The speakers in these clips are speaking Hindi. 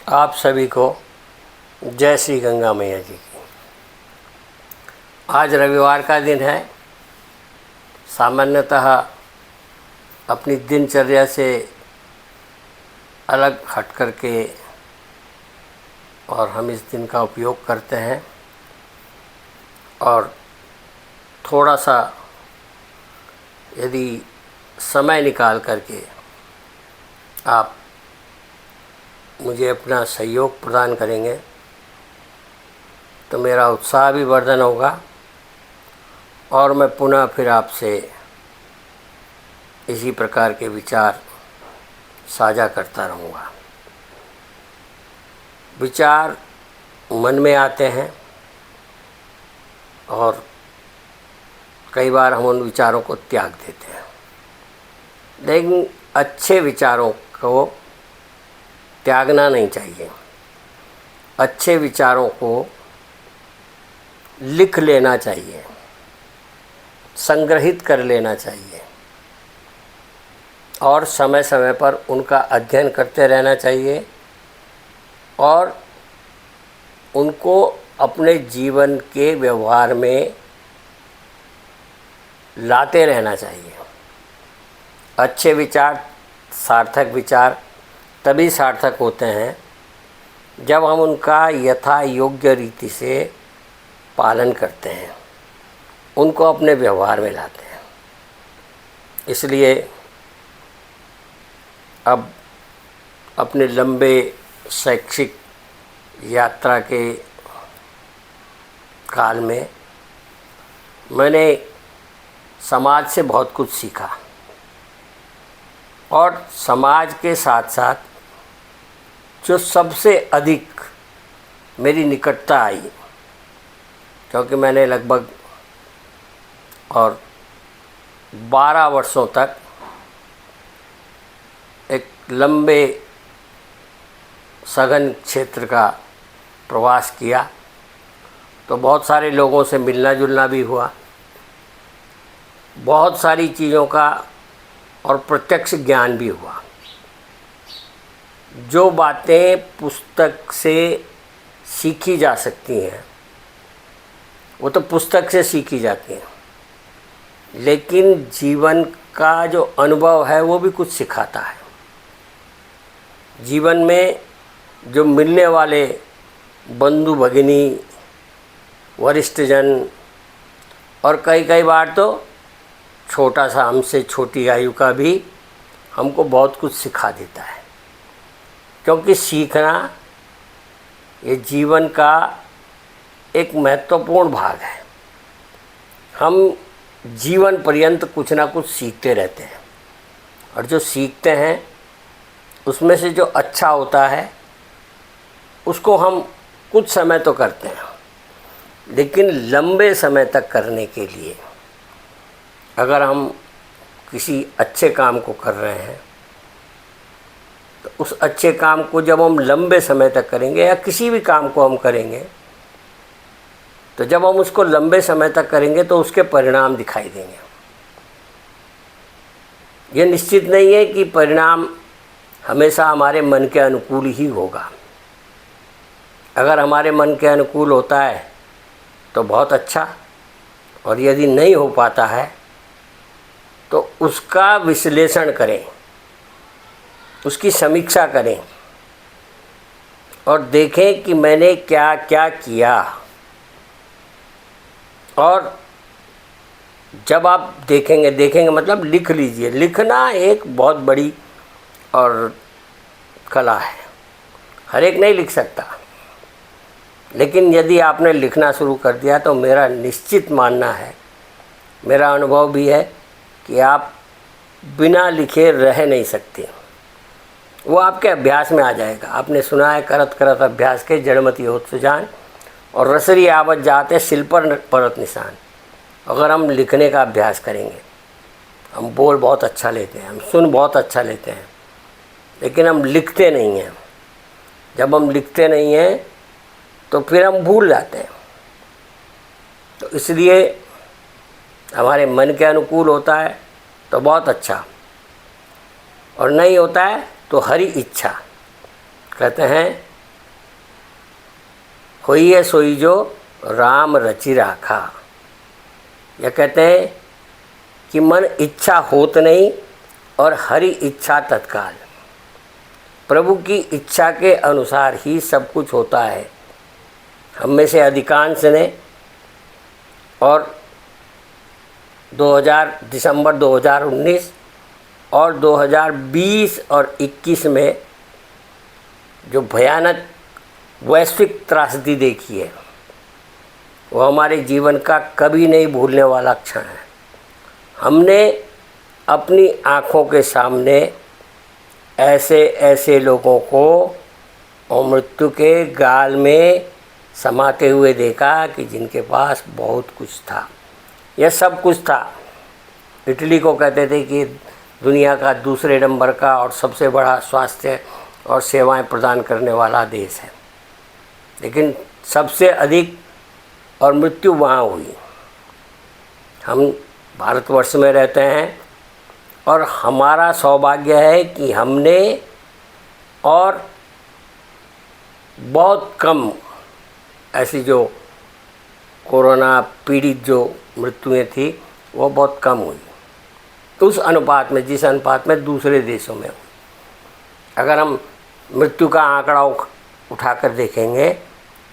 आप सभी को जय श्री गंगा मैया जी की। आज रविवार का दिन है। सामान्यतः अपनी दिनचर्या से अलग हट करके और हम इस दिन का उपयोग करते हैं और थोड़ा सा यदि समय निकाल करके आप मुझे अपना सहयोग प्रदान करेंगे तो मेरा उत्साह भी वर्धन होगा और मैं पुनः फिर आपसे इसी प्रकार के विचार साझा करता रहूँगा। विचार मन में आते हैं और कई बार हम उन विचारों को त्याग देते हैं, लेकिन अच्छे विचारों को त्यागना नहीं चाहिए। अच्छे विचारों को लिख लेना चाहिए, संग्रहित कर लेना चाहिए और समय समय पर उनका अध्ययन करते रहना चाहिए और उनको अपने जीवन के व्यवहार में लाते रहना चाहिए। अच्छे विचार, सार्थक विचार तभी सार्थक होते हैं जब हम उनका यथा योग्य रीति से पालन करते हैं, उनको अपने व्यवहार में लाते हैं। इसलिए अब अपने लंबे शैक्षिक यात्रा के काल में मैंने समाज से बहुत कुछ सीखा और समाज के साथ साथ जो सबसे अधिक मेरी निकटता आई, क्योंकि मैंने लगभग और 12 वर्षों तक एक लंबे सघन क्षेत्र का प्रवास किया, तो बहुत सारे लोगों से मिलना जुलना भी हुआ, बहुत सारी चीज़ों का और प्रत्यक्ष ज्ञान भी हुआ। जो बातें पुस्तक से सीखी जा सकती हैं वो तो पुस्तक से सीखी जाती हैं, लेकिन जीवन का जो अनुभव है वो भी कुछ सिखाता है। जीवन में जो मिलने वाले बंधु भगिनी, वरिष्ठजन और कई बार तो छोटा सा हमसे छोटी आयु का भी हमको बहुत कुछ सिखा देता है, क्योंकि सीखना ये जीवन का एक महत्वपूर्ण भाग है। हम जीवन पर्यंत कुछ ना कुछ सीखते रहते हैं और जो सीखते हैं उसमें से जो अच्छा होता है उसको हम कुछ समय तो करते हैं, लेकिन लंबे समय तक करने के लिए अगर हम किसी अच्छे काम को कर रहे हैं तो उस अच्छे काम को जब हम लंबे समय तक करेंगे या किसी भी काम को हम करेंगे तो जब हम उसको लंबे समय तक करेंगे तो उसके परिणाम दिखाई देंगे। ये निश्चित नहीं है कि परिणाम हमेशा हमारे मन के अनुकूल ही होगा। अगर हमारे मन के अनुकूल होता है तो बहुत अच्छा, और यदि नहीं हो पाता है तो उसका विश्लेषण करें, उसकी समीक्षा करें और देखें कि मैंने क्या क्या किया। और जब आप देखेंगे मतलब लिख लीजिए। लिखना एक बहुत बड़ी और कला है, हर एक नहीं लिख सकता, लेकिन यदि आपने लिखना शुरू कर दिया तो मेरा निश्चित मानना है, मेरा अनुभव भी है कि आप बिना लिखे रह नहीं सकते। वो आपके अभ्यास में आ जाएगा। आपने सुना है, करत करत अभ्यास के जड़मति होत सुजान और रसरी आवत जाते सिल पर परत निशान। अगर हम लिखने का अभ्यास करेंगे, हम बोल बहुत अच्छा लेते हैं, हम सुन बहुत अच्छा लेते हैं, लेकिन हम लिखते नहीं हैं। जब हम लिखते नहीं हैं तो फिर हम भूल जाते हैं। तो इसलिए हमारे मन के अनुकूल होता है तो बहुत अच्छा, और नहीं होता है तो हरी इच्छा। कहते हैं होई है सोई जो राम रचि राखा। यह कहते हैं कि मन इच्छा होत नहीं और हरि इच्छा तत्काल। प्रभु की इच्छा के अनुसार ही सब कुछ होता है। हम में से अधिकांश ने और दिसंबर 2019 और 2020 और 21 में जो भयानक वैश्विक त्रासदी देखी है, वो हमारे जीवन का कभी नहीं भूलने वाला क्षण है। हमने अपनी आँखों के सामने ऐसे ऐसे लोगों को मृत्यु के गाल में समाते हुए देखा कि जिनके पास बहुत कुछ था, यह सब कुछ था। इटली को कहते थे कि दुनिया का दूसरे नंबर का और सबसे बड़ा स्वास्थ्य और सेवाएं प्रदान करने वाला देश है, लेकिन सबसे अधिक और मृत्यु वहाँ हुई। हम भारतवर्ष में रहते हैं और हमारा सौभाग्य है कि हमने और बहुत कम ऐसी जो कोरोना पीड़ित जो मृत्युएं थी वो बहुत कम हुई उस अनुपात में, जिस अनुपात में दूसरे देशों में हुई। अगर हम मृत्यु का आंकड़ा उठाकर देखेंगे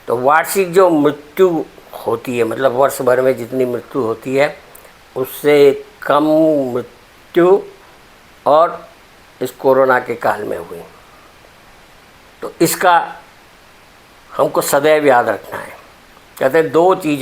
तो वार्षिक जो मृत्यु होती है, मतलब वर्ष भर में जितनी मृत्यु होती है उससे कम मृत्यु और इस कोरोना के काल में हुई। तो इसका हमको सदैव याद रखना है। कहते हैं दो चीज़ों